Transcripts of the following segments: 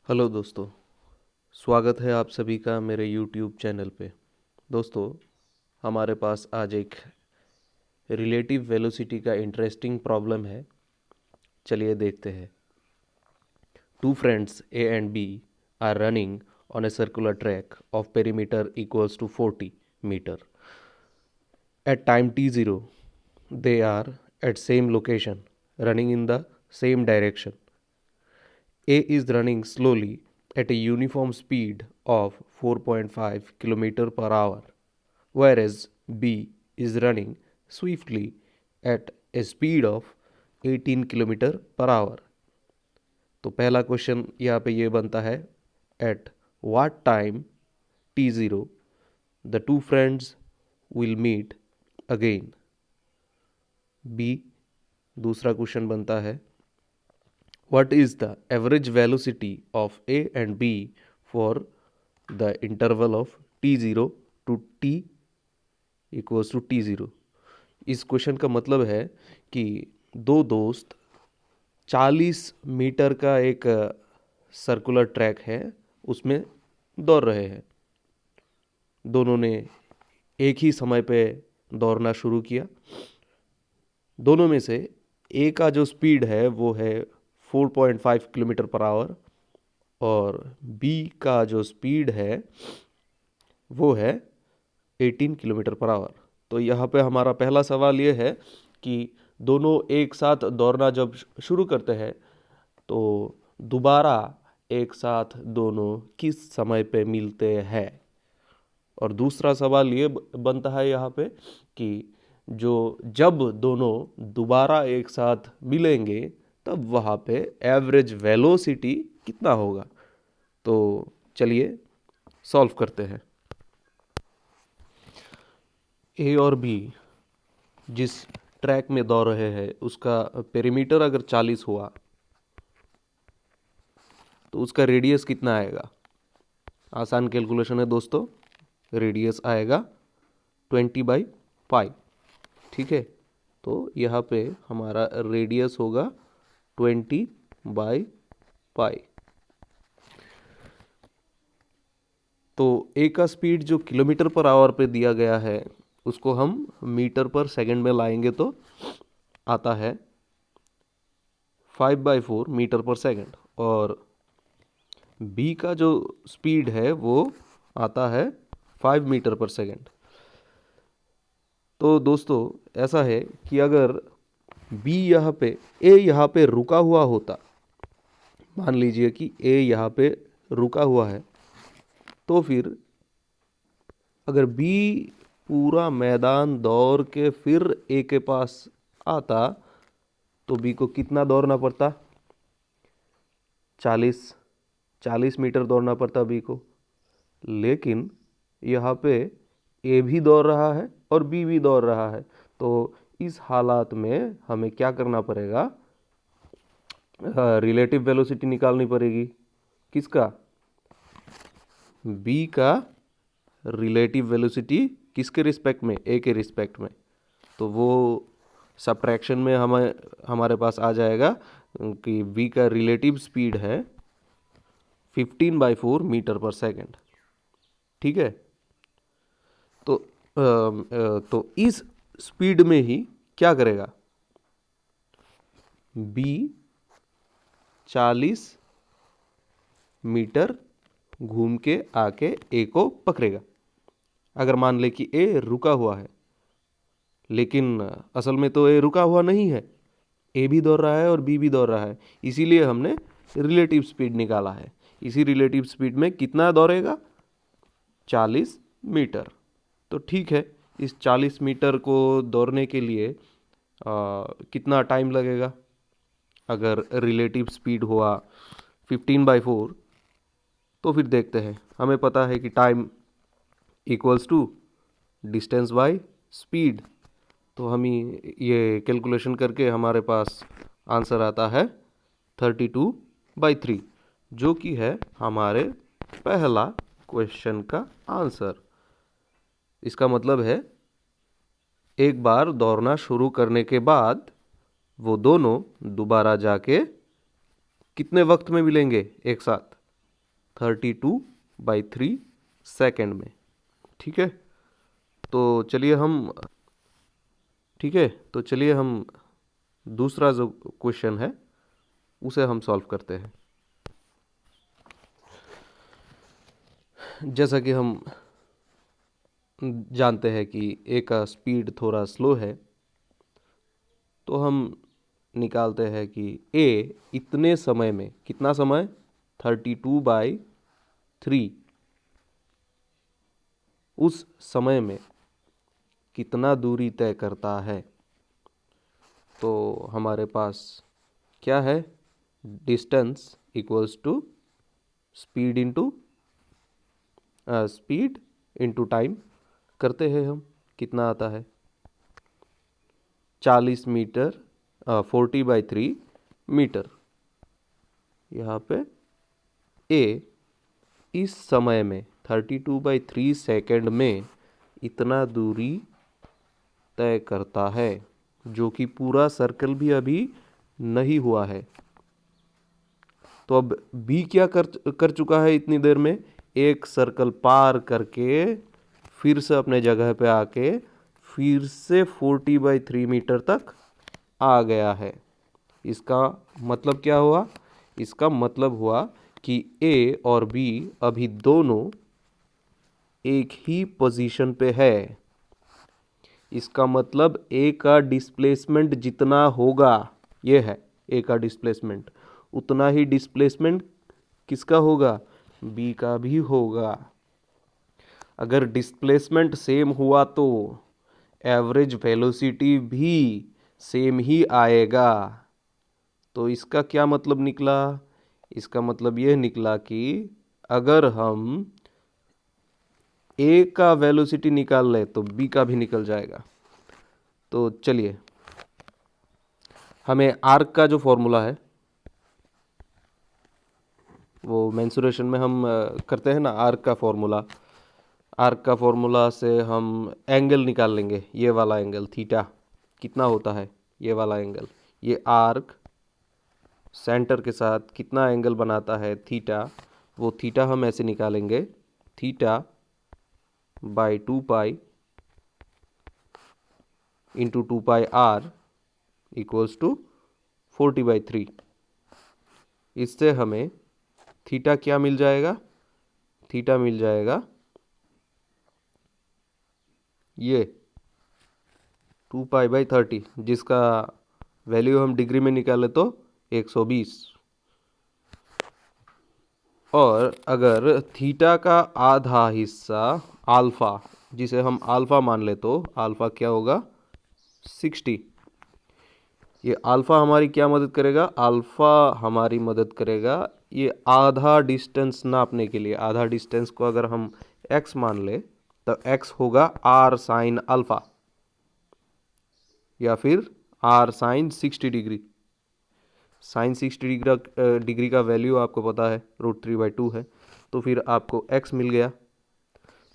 Hello दोस्तों, स्वागत है आप सभी का मेरे यूट्यूब चैनल पे। दोस्तों, हमारे पास आज एक रिलेटिव वेलोसिटी का इंटरेस्टिंग प्रॉब्लम है। चलिए देखते हैं। Two friends A and B are running on a circular track of perimeter equals to 40 meter. At time t0, they are at same location, running in the same direction. A is running slowly at a uniform speed of 4.5 km per hour, whereas B is running swiftly at a speed of 18 km per hour. तो पहला question यहाँ पे ये बनता है, at what time t0 the two friends will meet again. B दूसरा question बनता है, what is the average velocity of A and B for the interval of t0 to t equals to t0। इस question का मतलब है कि दो दोस्त 40 मीटर का एक सर्कुलर ट्रैक है, उसमें दौड़ रहे हैं। दोनों ने एक ही समय पे दौड़ना शुरू किया। दोनों में से ए का जो स्पीड है वो है 4.5 किलोमीटर पर आवर और बी का जो स्पीड है वो है 18 किलोमीटर पर आवर। तो यहाँ पे हमारा पहला सवाल ये है कि दोनों एक साथ दौड़ना जब शुरू करते हैं तो दोबारा एक साथ दोनों किस समय पे मिलते हैं। और दूसरा सवाल ये बनता है यहाँ पे कि जब दोनों दोबारा एक साथ मिलेंगे तब वहाँ पे एवरेज वेलोसिटी कितना होगा। तो चलिए सॉल्व करते हैं। ए और बी जिस ट्रैक में दौड़ रहे हैं उसका पेरीमीटर अगर 40 हुआ तो उसका रेडियस कितना आएगा। आसान कैलकुलेशन है दोस्तों, रेडियस आएगा 20/5। ठीक है, तो यहाँ पे हमारा रेडियस होगा 20/π। तो ए का स्पीड जो किलोमीटर पर आवर पे दिया गया है उसको हम मीटर पर सेकंड में लाएंगे तो आता है 5/4 मीटर पर सेकंड, और बी का जो स्पीड है वो आता है 5 मीटर पर सेकंड। तो दोस्तों ऐसा है कि अगर बी यहाँ पे ए यहाँ पे रुका हुआ होता, मान लीजिए कि ए यहाँ पे रुका हुआ है, तो फिर अगर बी पूरा मैदान दौड़ के फिर ए के पास आता तो बी को कितना दौड़ना पड़ता, 40 मीटर दौड़ना पड़ता बी को। लेकिन यहाँ पे ए भी दौड़ रहा है और बी भी दौड़ रहा है, तो इस हालात में हमें क्या करना पड़ेगा, रिलेटिव वेलोसिटी निकालनी पड़ेगी। किसका, बी का रिलेटिव वेलोसिटी किसके रिस्पेक्ट में, ए के रिस्पेक्ट में। तो वो सब्ट्रैक्शन में हमारे पास आ जाएगा कि बी का रिलेटिव स्पीड है 15/4 मीटर पर सेकंड। ठीक है, तो इस स्पीड में ही क्या करेगा, बी 40 मीटर घूम के आके ए को पकड़ेगा। अगर मान ले कि ए रुका हुआ है, लेकिन असल में तो ए रुका हुआ नहीं है, ए भी दौड़ रहा है और बी भी दौड़ रहा है, इसीलिए हमने रिलेटिव स्पीड निकाला है। इसी रिलेटिव स्पीड में कितना दौड़ेगा, 40 मीटर। तो ठीक है, इस 40 मीटर को दौड़ने के लिए कितना टाइम लगेगा। अगर रिलेटिव स्पीड हुआ 15/4 तो फिर देखते हैं। हमें पता है कि time equals to distance by speed, तो हम ये कैलकुलेशन करके हमारे पास आंसर आता है 32/3, जो कि है हमारे पहला क्वेश्चन का आंसर। इसका मतलब है एक बार दौड़ना शुरू करने के बाद वो दोनों दोबारा जाके कितने वक्त में मिलेंगे एक साथ, 32/3 सेकेंड में। ठीक है, तो चलिए हम दूसरा जो क्वेश्चन है उसे हम सॉल्व करते हैं। जैसा कि हम जानते हैं कि ए का स्पीड थोड़ा स्लो है, तो हम निकालते हैं कि ए इतने समय में, कितना समय, 32/3, उस समय में कितना दूरी तय करता है। तो हमारे पास क्या है, distance equals to speed into time करते हैं हम। कितना आता है, 40 मीटर, 40/3 मीटर। यहाँ पे ए इस समय में 32/3 सेकेंड में इतना दूरी तय करता है, जो कि पूरा सर्कल भी अभी नहीं हुआ है। तो अब बी क्या कर चुका है इतनी देर में, एक सर्कल पार करके फिर से अपने जगह पे आके फिर से 40/3 मीटर तक आ गया है। इसका मतलब क्या हुआ, इसका मतलब हुआ कि ए और बी अभी दोनों एक ही पोजीशन पे है। इसका मतलब ए का डिस्प्लेसमेंट जितना होगा, ये है ए का डिस्प्लेसमेंट, उतना ही डिस्प्लेसमेंट किसका होगा, बी का भी होगा। अगर डिस्प्लेसमेंट सेम हुआ तो एवरेज वेलोसिटी भी सेम ही आएगा। तो इसका क्या मतलब निकला, इसका मतलब यह निकला कि अगर हम ए का वेलोसिटी निकाल ले तो बी का भी निकल जाएगा। तो चलिए, हमें आर्क का जो फॉर्मूला है वो मेंसुरेशन में हम करते हैं ना, आर्क का फॉर्मूला से हम एंगल निकाल लेंगे। ये वाला एंगल थीटा कितना होता है, ये वाला एंगल, ये आर्क सेंटर के साथ कितना एंगल बनाता है, थीटा। वो थीटा हम ऐसे निकालेंगे, theta by 2 pi into 2 pi r equals to 40/3। इससे हमें थीटा क्या मिल जाएगा, थीटा मिल जाएगा ये 2 पाई/30, जिसका वैल्यू हम डिग्री में निकाले तो 120। और अगर थीटा का आधा हिस्सा अल्फा, जिसे हम अल्फा मान ले, तो अल्फा क्या होगा, 60। ये अल्फा हमारी क्या मदद करेगा, अल्फा हमारी मदद करेगा ये आधा डिस्टेंस नापने के लिए। आधा डिस्टेंस को अगर हम x मान ले तो x होगा r साइन अल्फा, या फिर r sine 60 degree. Sine 60 degree का वैल्यू आपको पता है √3/2 है, तो फिर आपको x मिल गया।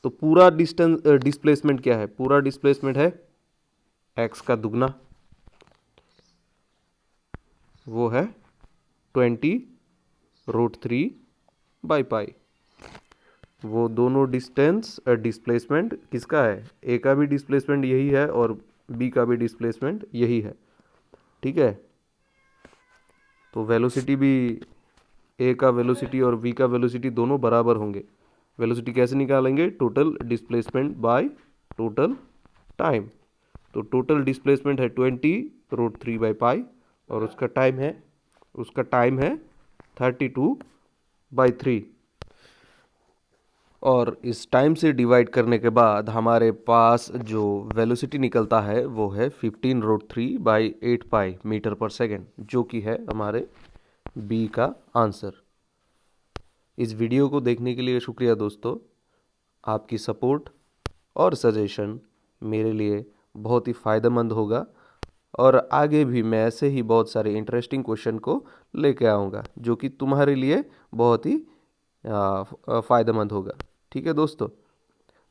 तो पूरा डिस्प्लेसमेंट क्या है, पूरा डिस्प्लेसमेंट है x का दुगना, वो है 20√3/पाई। वो दोनों डिस्प्लेसमेंट किसका है, ए का भी डिस्प्लेसमेंट यही है और बी का भी डिस्प्लेसमेंट यही है। ठीक है, तो वेलोसिटी भी, ए का वेलोसिटी और बी का वेलोसिटी दोनों बराबर होंगे। वेलोसिटी कैसे निकालेंगे, total displacement by total time. तो टोटल डिस्प्लेसमेंट है 20√3/पाई और उसका टाइम है 32/3। और इस टाइम से डिवाइड करने के बाद हमारे पास जो वेलोसिटी निकलता है वो है 15√3/8 पाई मीटर पर सेकेंड, जो कि है हमारे बी का आंसर। इस वीडियो को देखने के लिए शुक्रिया दोस्तों। आपकी सपोर्ट और सजेशन मेरे लिए बहुत ही फ़ायदेमंद होगा, और आगे भी मैं ऐसे ही बहुत सारे इंटरेस्टिंग क्वेश्चन को लेके आऊँगा जो कि तुम्हारे लिए बहुत ही फ़ायदेमंद होगा। ठीक है दोस्तों,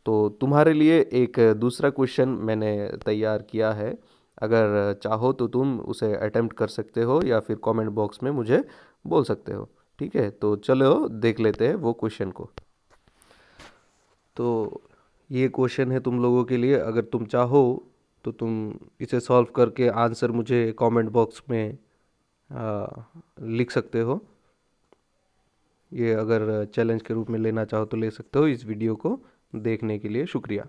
तो तुम्हारे लिए एक दूसरा क्वेश्चन मैंने तैयार किया है। अगर चाहो तो तुम उसे अटेम्प्ट कर सकते हो या फिर कमेंट बॉक्स में मुझे बोल सकते हो। ठीक है, तो चलो देख लेते हैं वो क्वेश्चन को। तो ये क्वेश्चन है तुम लोगों के लिए, अगर तुम चाहो तो तुम इसे सॉल्व करके आंसर मुझे कमेंट बॉक्स में लिख सकते हो। ये अगर चैलेंज के रूप में लेना चाहो तो ले सकते हो। इस वीडियो को देखने के लिए शुक्रिया।